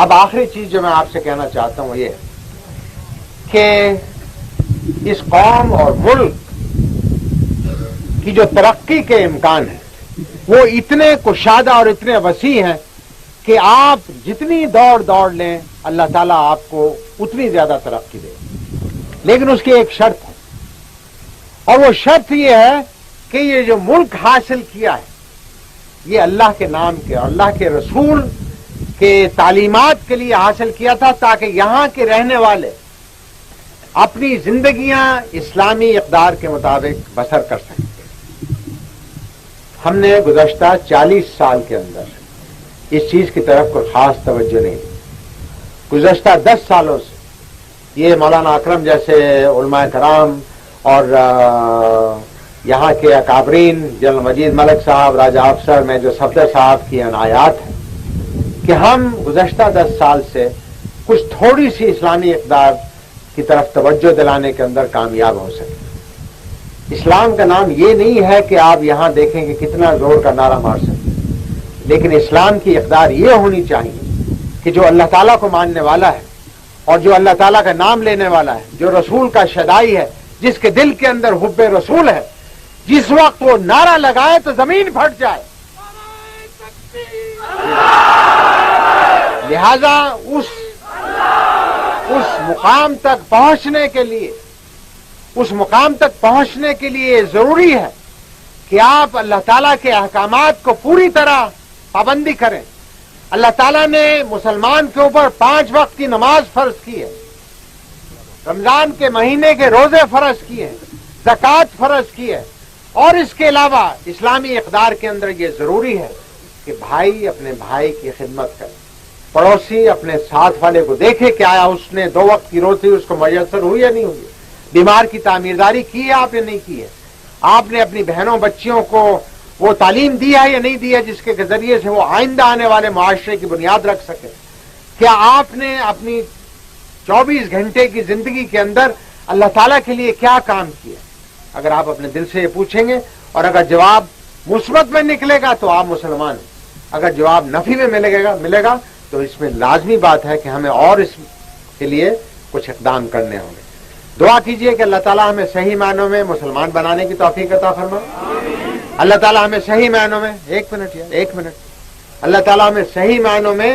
اب آخری چیز جو میں آپ سے کہنا چاہتا ہوں یہ ہے کہ اس قوم اور ملک کی جو ترقی کے امکان ہیں وہ اتنے کشادہ اور اتنے وسیع ہیں کہ آپ جتنی دوڑ لیں اللہ تعالیٰ آپ کو اتنی زیادہ ترقی دے. لیکن اس کی ایک شرط ہے، اور وہ شرط یہ ہے کہ یہ جو ملک حاصل کیا ہے یہ اللہ کے نام کے اور اللہ کے رسول کے تعلیمات کے لیے حاصل کیا تھا، تاکہ یہاں کے رہنے والے اپنی زندگیاں اسلامی اقدار کے مطابق بسر کر سکیں. ہم نے گزشتہ 40 سال کے اندر اس چیز کی طرف کوئی خاص توجہ نہیں دی. گزشتہ 10 سالوں سے یہ مولانا اکرم جیسے علماء کرام اور یہاں کے اکابرین جنرل مجید ملک صاحب، راجہ افسر میں جو صفدر صاحب کی عنایات ہیں کہ ہم گزشتہ 10 سال سے کچھ تھوڑی سی اسلامی اقدار کی طرف توجہ دلانے کے اندر کامیاب ہو سکے. اسلام کا نام یہ نہیں ہے کہ آپ یہاں دیکھیں کہ کتنا زور کا نعرہ مار سکتے، لیکن اسلام کی اقدار یہ ہونی چاہیے کہ جو اللہ تعالیٰ کو ماننے والا ہے اور جو اللہ تعالیٰ کا نام لینے والا ہے، جو رسول کا شدائی ہے، جس کے دل کے اندر حب رسول ہے، جس وقت وہ نعرہ لگائے تو زمین پھٹ جائے. لہذا اس مقام تک پہنچنے کے لیے ضروری ہے کہ آپ اللہ تعالیٰ کے احکامات کو پوری طرح پابندی کریں. اللہ تعالیٰ نے مسلمان کے اوپر 5 وقت کی نماز فرض کی ہے، رمضان کے مہینے کے روزے فرض کیے ہیں، زکوٰۃ فرض کی ہے، اور اس کے علاوہ اسلامی اقدار کے اندر یہ ضروری ہے کہ بھائی اپنے بھائی کی خدمت کرے، پڑوسی اپنے ساتھ والے کو دیکھے کہ آیا اس نے 2 وقت کی روزی اس کو میسر ہوئی یا نہیں ہوئی، بیمار کی تعمیرداری کی ہے آپ نے نہیں کی ہے، آپ نے اپنی بہنوں بچیوں کو وہ تعلیم دی ہے یا نہیں دی ہے جس کے ذریعے سے وہ آئندہ آنے والے معاشرے کی بنیاد رکھ سکے. کیا آپ نے اپنی 24 گھنٹے کی زندگی کے اندر اللہ تعالیٰ کے لیے کیا کام کیا؟ اگر آپ اپنے دل سے یہ پوچھیں گے اور اگر جواب مثبت میں نکلے گا تو آپ مسلمان ہیں، اگر جواب نفی میں ملے گا تو اس میں لازمی بات ہے کہ ہمیں اور اس کے لیے کچھ اقدام کرنے ہوں گے. دعا کیجئے کہ اللہ تعالیٰ ہمیں صحیح معنوں میں مسلمان بنانے کی توفیق عطا فرمائے. اللہ تعالیٰ ہمیں صحیح معنوں میں ایک منٹ اللہ تعالیٰ ہمیں صحیح معنوں میں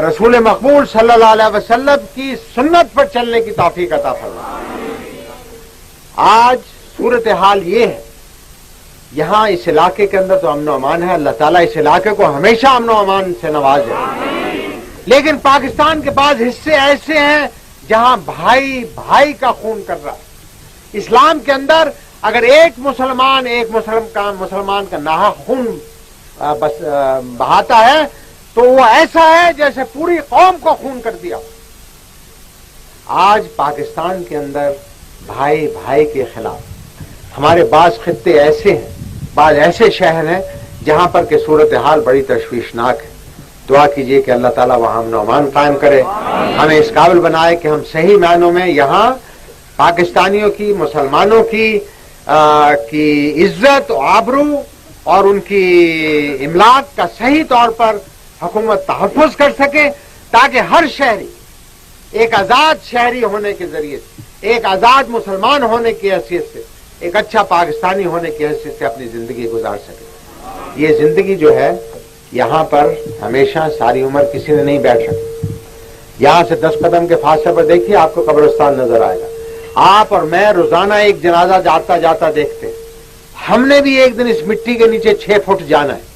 رسول مقبول صلی اللہ علیہ وسلم کی سنت پر چلنے کی توفیق عطا فرمائے. آج صورتحال یہ ہے، یہاں اس علاقے کے اندر تو امن و امان ہے، اللہ تعالیٰ اس علاقے کو ہمیشہ امن و امان سے نوازے، لیکن پاکستان کے بعض حصے ایسے ہیں جہاں بھائی کا خون کر رہا ہے. اسلام کے اندر اگر ایک مسلمان کا ناحق خون بہاتا ہے تو وہ ایسا ہے جیسے پوری قوم کو خون کر دیا. آج پاکستان کے اندر بھائی کے خلاف ہمارے بعض خطے ایسے ہیں، بعض ایسے شہر ہیں جہاں پر کہ صورتحال بڑی تشویشناک ہے. دعا کیجئے کہ اللہ تعالیٰ وہاں امن و امان قائم کرے، ہمیں اس قابل بنائے کہ ہم صحیح معنوں میں یہاں پاکستانیوں کی، مسلمانوں کی عزت و آبرو اور ان کی املاک کا صحیح طور پر حکومت تحفظ کر سکے، تاکہ ہر شہری ایک آزاد شہری ہونے کے ذریعے سے، ایک آزاد مسلمان ہونے کی حیثیت سے، ایک اچھا پاکستانی ہونے کی حیثیت سے اپنی زندگی گزار سکے. یہ زندگی جو ہے یہاں پر ہمیشہ ساری عمر کسی نے نہیں بیٹھ سکتی. یہاں سے 10 قدم کے فاصلے پر دیکھیے آپ کو قبرستان نظر آئے گا. آپ اور میں روزانہ ایک جنازہ جاتا دیکھتے ہیں. ہم نے بھی ایک دن اس مٹی کے نیچے 6 فٹ جانا ہے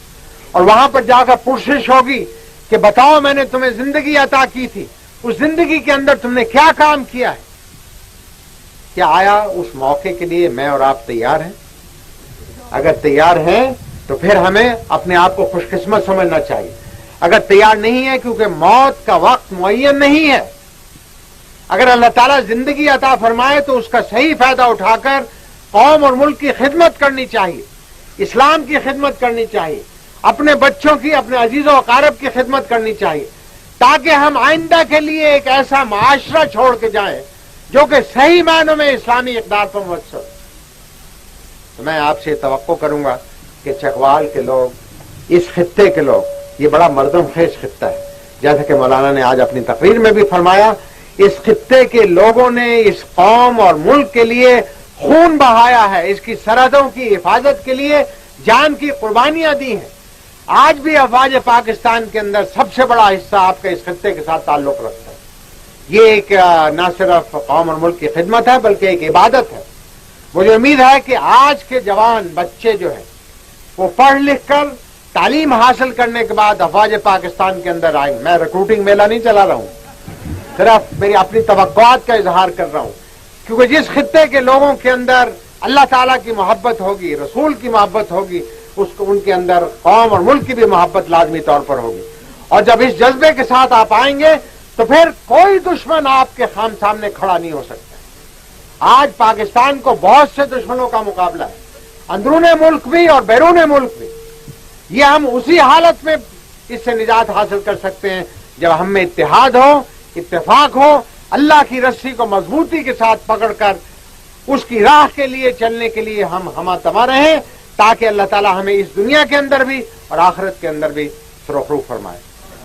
اور وہاں پر جا کر پرسش ہوگی کہ بتاؤ میں نے تمہیں زندگی عطا کی تھی، اس زندگی کے اندر تم نے کیا کام کیا ہے؟ کیا آیا اس موقع کے لیے میں اور آپ تیار ہیں؟ اگر تیار ہیں تو پھر ہمیں اپنے آپ کو خوش قسمت سمجھنا چاہیے. اگر تیار نہیں ہے کیونکہ موت کا وقت معین نہیں ہے، اگر اللہ تعالیٰ زندگی عطا فرمائے تو اس کا صحیح فائدہ اٹھا کر قوم اور ملک کی خدمت کرنی چاہیے، اسلام کی خدمت کرنی چاہیے، اپنے بچوں کی، اپنے عزیز و اقارب کی خدمت کرنی چاہیے، تاکہ ہم آئندہ کے لیے ایک ایسا معاشرہ چھوڑ کے جائیں جو کہ صحیح معنوں میں اسلامی اقدار پر مبتنی. تو میں آپ سے توقع کروں گا کہ چکوال کے لوگ، اس خطے کے لوگ، یہ بڑا مردم خیز خطہ ہے، جیسا کہ مولانا نے آج اپنی تقریر میں بھی فرمایا، اس خطے کے لوگوں نے اس قوم اور ملک کے لیے خون بہایا ہے، اس کی سرحدوں کی حفاظت کے لیے جان کی قربانیاں دی ہیں۔ آج بھی افواج پاکستان کے اندر سب سے بڑا حصہ آپ کے اس خطے کے ساتھ تعلق رکھتا ہے۔ یہ ایک نہ صرف قوم اور ملک کی خدمت ہے بلکہ ایک عبادت ہے۔ مجھے امید ہے کہ آج کے جوان بچے جو ہیں وہ پڑھ لکھ کر تعلیم حاصل کرنے کے بعد افواج پاکستان کے اندر آئیں۔ میں ریکروٹنگ میلہ نہیں چلا رہا ہوں، صرف میری اپنی توقعات کا اظہار کر رہا ہوں، کیونکہ جس خطے کے لوگوں کے اندر اللہ تعالیٰ کی محبت ہوگی، رسول کی محبت ہوگی، ان کے اندر قوم اور ملک کی بھی محبت لازمی طور پر ہوگی۔ اور جب اس جذبے کے ساتھ آپ آئیں گے تو پھر کوئی دشمن آپ کے سامنے کھڑا نہیں ہو سکتا۔ آج پاکستان کو بہت سے دشمنوں کا مقابلہ ہے، اندرون ملک بھی اور بیرون ملک بھی۔ یہ ہم اسی حالت میں اس سے نجات حاصل کر سکتے ہیں جب ہم میں اتحاد ہو، اتفاق ہو، اللہ کی رسی کو مضبوطی کے ساتھ پکڑ کر اس کی راہ کے لیے چلنے کے لیے ہم ہمہ تما رہیں، تاکہ اللہ تعالی ہمیں اس دنیا کے اندر بھی اور آخرت کے اندر بھی سرخرو فرمائے۔